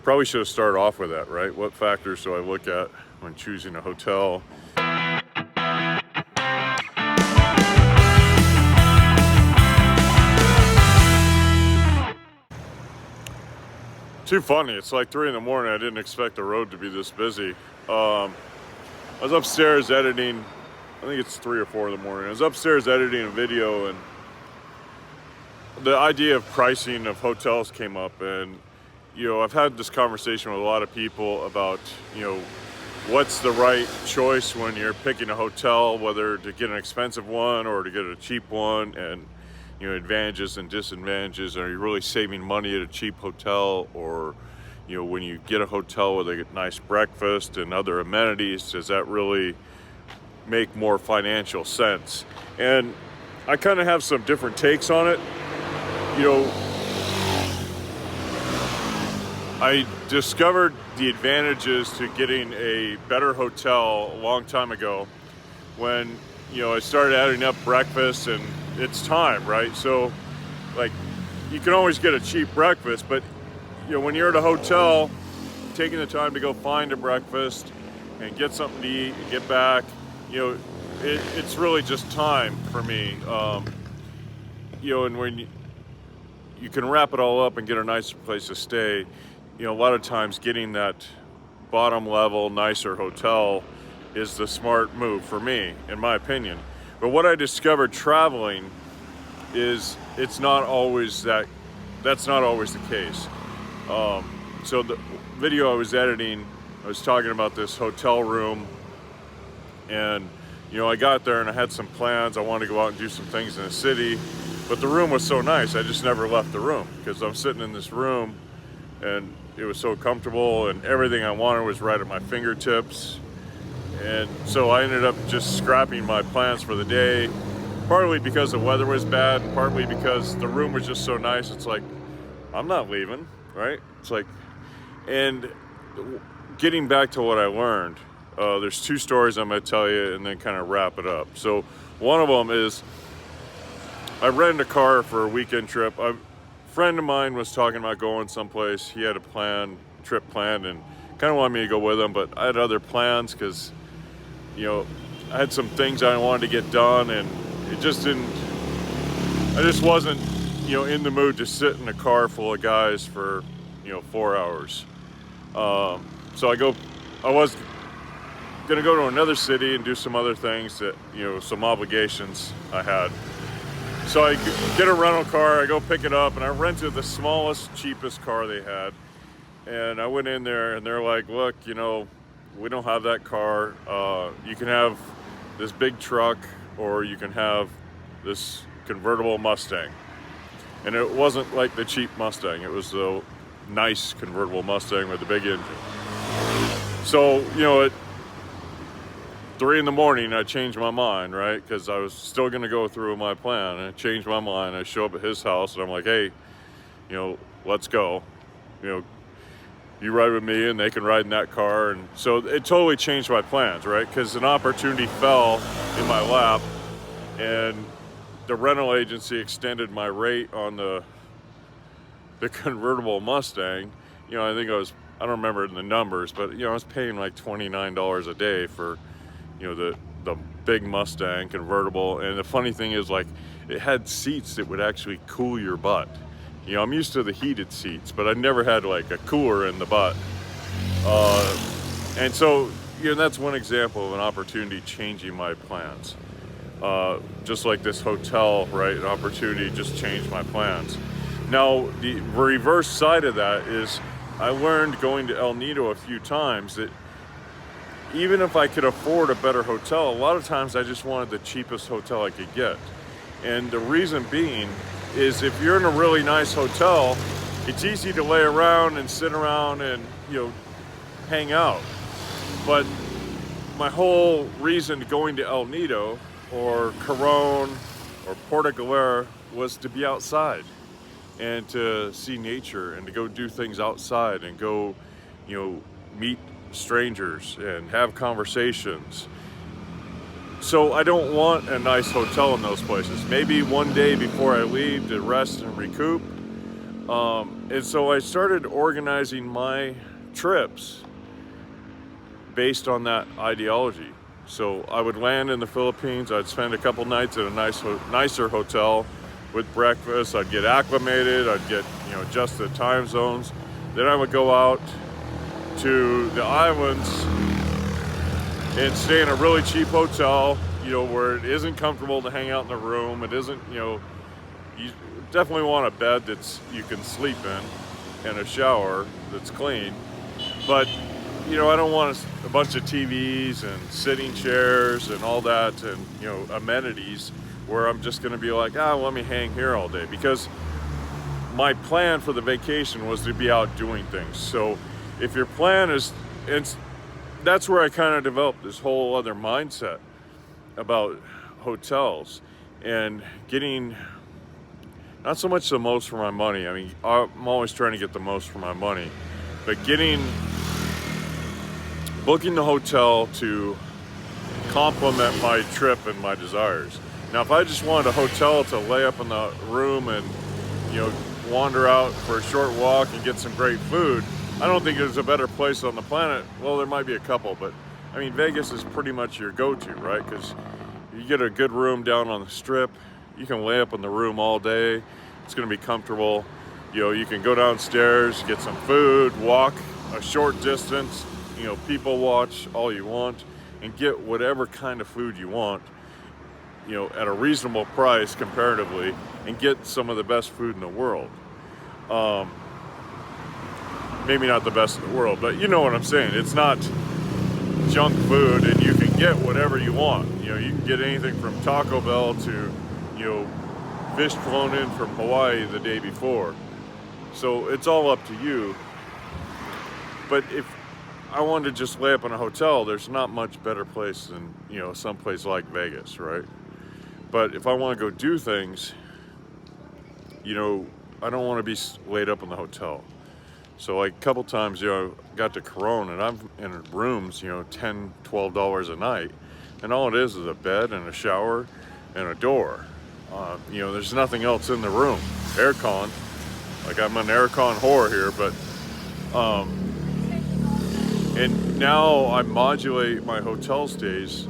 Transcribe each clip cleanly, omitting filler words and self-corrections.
Probably should have started off with that, right? What factors do I look at when choosing a hotel? Too funny. It's like 3 in the morning. I didn't expect the road to be this busy. I was upstairs editing. I think it's 3 or 4 in the morning. I was upstairs editing a video, and the idea of pricing of hotels came up. And I've had this conversation with a lot of people about what's the right choice when you're picking a hotel, whether to get an expensive one or to get a cheap one, and advantages and disadvantages. Are you really saving money at a cheap hotel, or when you get a hotel with a nice breakfast and other amenities, does that really make more financial sense? And I kind of have some different takes on it. I discovered the advantages to getting a better hotel a long time ago when I started adding up breakfast, and it's time, right? So like, you can always get a cheap breakfast, but when you're at a hotel, taking the time to go find a breakfast and get something to eat and get back, it's really just time for me. And when you can wrap it all up and get a nicer place to stay, a lot of times getting that bottom level, nicer hotel is the smart move for me, in my opinion. But what I discovered traveling is that's not always the case. So the video I was editing, I was talking about this hotel room, and I got there and I had some plans. I wanted to go out and do some things in the city, but the room was so nice, I just never left the room, because I'm sitting in this room and it was so comfortable, and everything I wanted was right at my fingertips. And so I ended up just scrapping my plans for the day, partly because the weather was bad, and partly because the room was just so nice. It's like, I'm not leaving, right? It's like, and getting back to what I learned, there's 2 stories I'm going to tell you and then kind of wrap it up. So one of them is, I rented a car for a weekend trip. A friend of mine was talking about going someplace. He had a trip planned, and kind of wanted me to go with him, but I had other plans because I had some things I wanted to get done, and I just wasn't in the mood to sit in a car full of guys for 4 hours. So I was gonna go to another city and do some other things that some obligations I had. So I get a rental car, I go pick it up, and I rented the smallest, cheapest car they had. And I went in there, and they're like, look, we don't have that car. You can have this big truck, or you can have this convertible Mustang. And it wasn't like the cheap Mustang. It was the nice convertible Mustang with the big engine. So, at 3 in the morning, I changed my mind, right? Because I was still going to go through with my plan. And I changed my mind. I show up at his house, and I'm like, hey, let's go. You ride with me, and they can ride in that car. And so it totally changed my plans, right? Because an opportunity fell in my lap, and the rental agency extended my rate on the convertible Mustang. I think I don't remember the numbers, but I was paying like $29 a day for the big Mustang convertible. And the funny thing is, like, it had seats that would actually cool your butt. I'm used to the heated seats, but I never had like a cooler in the butt. And so, that's one example of an opportunity changing my plans. Just like this hotel, right? An opportunity just changed my plans. Now, the reverse side of that is, I learned going to El Nido a few times that even if I could afford a better hotel, a lot of times I just wanted the cheapest hotel I could get. And the reason being is, if you're in a really nice hotel, it's easy to lay around and sit around and hang out. But my whole reason going to El Nido or Caron or Porto Galera was to be outside and to see nature and to go do things outside and go meet strangers and have conversations. So I don't want a nice hotel in those places. Maybe one day before I leave to rest and recoup. And And so I started organizing my trips based on that ideology. So I would land in the Philippines, I'd spend a couple nights at a nicer hotel with breakfast, I'd get acclimated, I'd get, adjust the time zones. Then I would go out to the islands and stay in a really cheap hotel, where it isn't comfortable to hang out in the room. It isn't, you definitely want a bed that's you can sleep in and a shower that's clean. But, I don't want a bunch of TVs and sitting chairs and all that and, amenities where I'm just going to be like, let me hang here all day. Because my plan for the vacation was to be out doing things. So if your plan is, and that's where I kind of developed this whole other mindset about hotels and getting not so much the most for my money. I mean, I'm always trying to get the most for my money, but booking the hotel to complement my trip and my desires. Now, if I just wanted a hotel to lay up in the room and, wander out for a short walk and get some great food, I don't think there's a better place on the planet. Well, there might be a couple, but I mean, Vegas is pretty much your go-to, right? Because you get a good room down on the Strip. You can lay up in the room all day. It's going to be comfortable. You can go downstairs, get some food, walk a short distance, people watch all you want, and get whatever kind of food you want, at a reasonable price comparatively, and get some of the best food in the world. Maybe not the best in the world, but you know what I'm saying. It's not junk food, and you can get whatever you want. You can get anything from Taco Bell to, fish flown in from Hawaii the day before. So it's all up to you. But if I wanted to just lay up in a hotel, there's not much better place than, someplace like Vegas, right? But if I want to go do things, I don't want to be laid up in the hotel. So like a couple times, I got to Corona and I'm in rooms, $10, $12 a night. And all it is a bed and a shower and a door. There's nothing else in the room. Aircon, like I'm an aircon whore here, but, and now I modulate my hotel stays,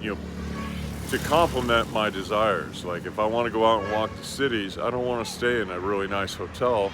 to complement my desires. Like if I want to go out and walk the cities, I don't want to stay in a really nice hotel.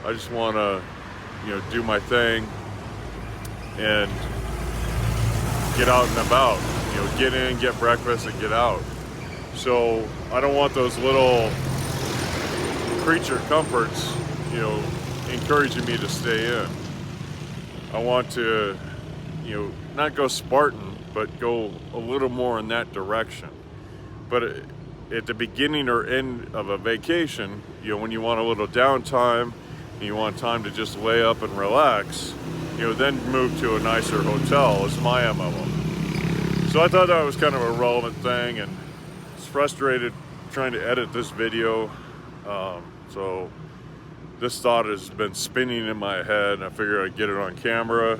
I just want to, do my thing and get out and about, get in, get breakfast and get out. So I don't want those little creature comforts, encouraging me to stay in. I want to, not go Spartan, but go a little more in that direction. But at the beginning or end of a vacation, when you want a little downtime and you want time to just lay up and relax, then move to a nicer hotel is my MO. So I thought that was kind of a relevant thing, and I was frustrated trying to edit this video. So this thought has been spinning in my head, and I figured I'd get it on camera.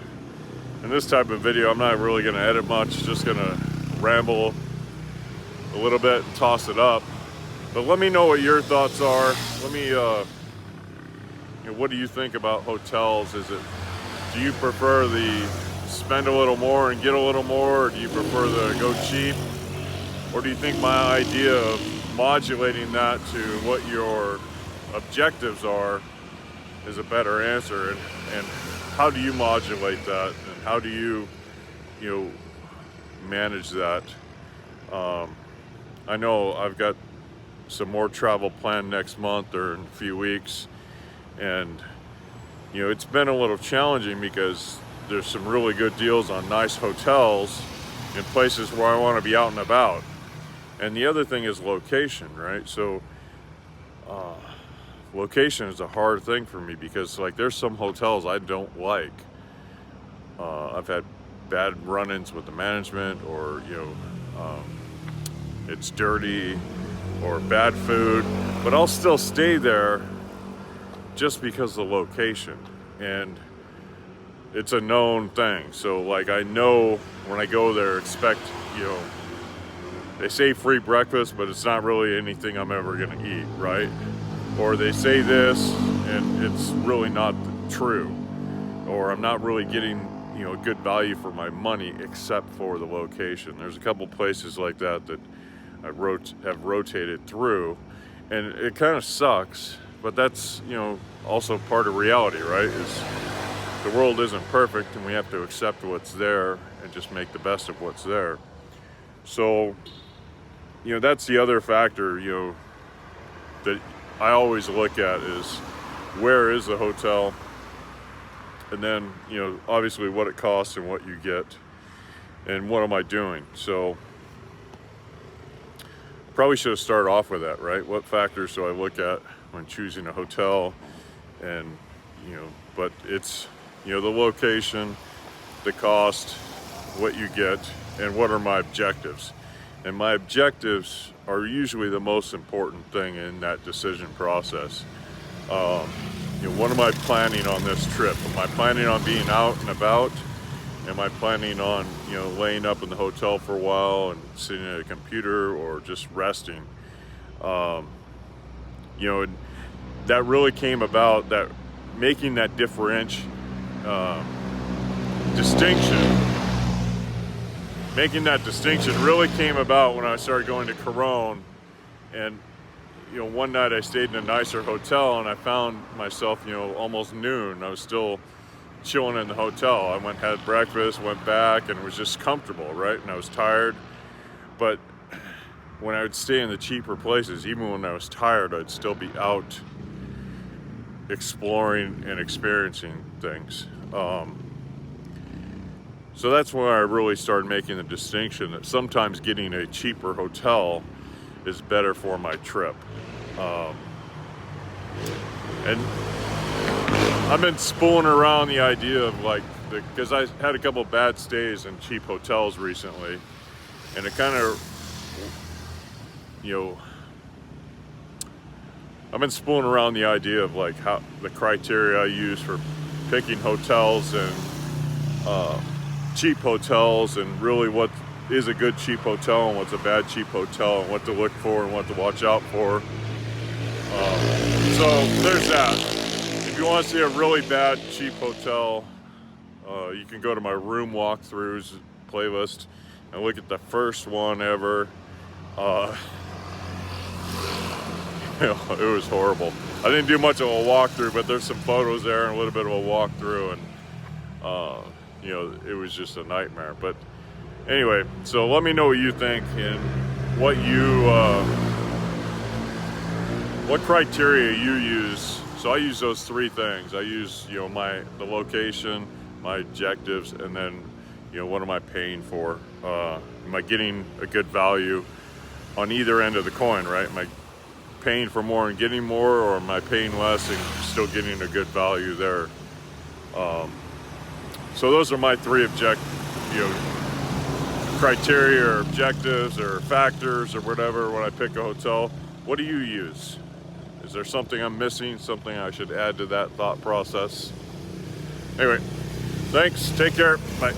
And this type of video, I'm not really going to edit much, just going to ramble a little bit and toss it up. But let me know what your thoughts are. Let me, what do you think about hotels? Do you prefer the spend a little more and get a little more, or do you prefer the go cheap? Or do you think my idea of modulating that to what your objectives are is a better answer? And how do you modulate that? And how do you, manage that? I know I've got some more travel planned next month or in a few weeks. And, it's been a little challenging because there's some really good deals on nice hotels in places where I want to be out and about. And the other thing is location, right? So, location is a hard thing for me because there's some hotels I don't like. I've had bad run-ins with the management, or it's dirty or bad food, but I'll still stay there just because of the location, and it's a known thing. So I know when I go there, expect, they say free breakfast, but it's not really anything I'm ever gonna eat, right? Or they say this, and it's really not true, or I'm not really getting, you know, a good value for my money except for the location. There's a couple places like that that I have rotated through, and it kind of sucks, but that's, you know, also part of reality, right? Is the world isn't perfect, and we have to accept what's there and just make the best of what's there. So, you know, that's the other factor, you know, that I always look at is where is the hotel, and then, you know, obviously what it costs and what you get, and what am I doing. So probably should have started off with that, right? What factors do I look at when choosing a hotel? And, you know, but it's, you know, the location, the cost, what you get, and what are my objectives. And my objectives are usually the most important thing in that decision process. You know, what am I planning on this trip? Am I planning on being out and about? Am I planning on, you know, laying up in the hotel for a while and sitting at a computer, or just resting? You know, that really came about, that making that distinction. Making that distinction really came about when I started going to Corone, and, you know, one night I stayed in a nicer hotel, and I found myself, you know, almost noon, I was still chilling in the hotel. I went, had breakfast, went back, and it was just comfortable, right? And I was tired, but when I would stay in the cheaper places, even when I was tired, I'd still be out exploring and experiencing things. So that's when I really started making the distinction that sometimes getting a cheaper hotel is better for my trip. And I've been spooling around the idea of, like, because I had a couple bad stays in cheap hotels recently, and it kind of, you know, I've been spooling around the idea of, like, how the criteria I use for picking hotels and cheap hotels, and really what is a good cheap hotel and what's a bad cheap hotel, and what to look for and what to watch out for. So there's that. If you want to see a really bad cheap hotel, you can go to my room walkthroughs playlist and look at the first one ever. You know, it was horrible. I didn't do much of a walkthrough, but there's some photos there and a little bit of a walkthrough, and you know, it was just a nightmare. But anyway, so let me know what you think and what you what criteria you use. So I use those three things. I use, you know, the location, my objectives, and then, you know, what am I paying for? Am I getting a good value on either end of the coin, right? Am I paying for more and getting more, or am I paying less and still getting a good value there? So those are my three criteria or objectives or factors or whatever when I pick a hotel. What do you use? Is there something I'm missing, something I should add to that thought process? Anyway, thanks, take care, bye.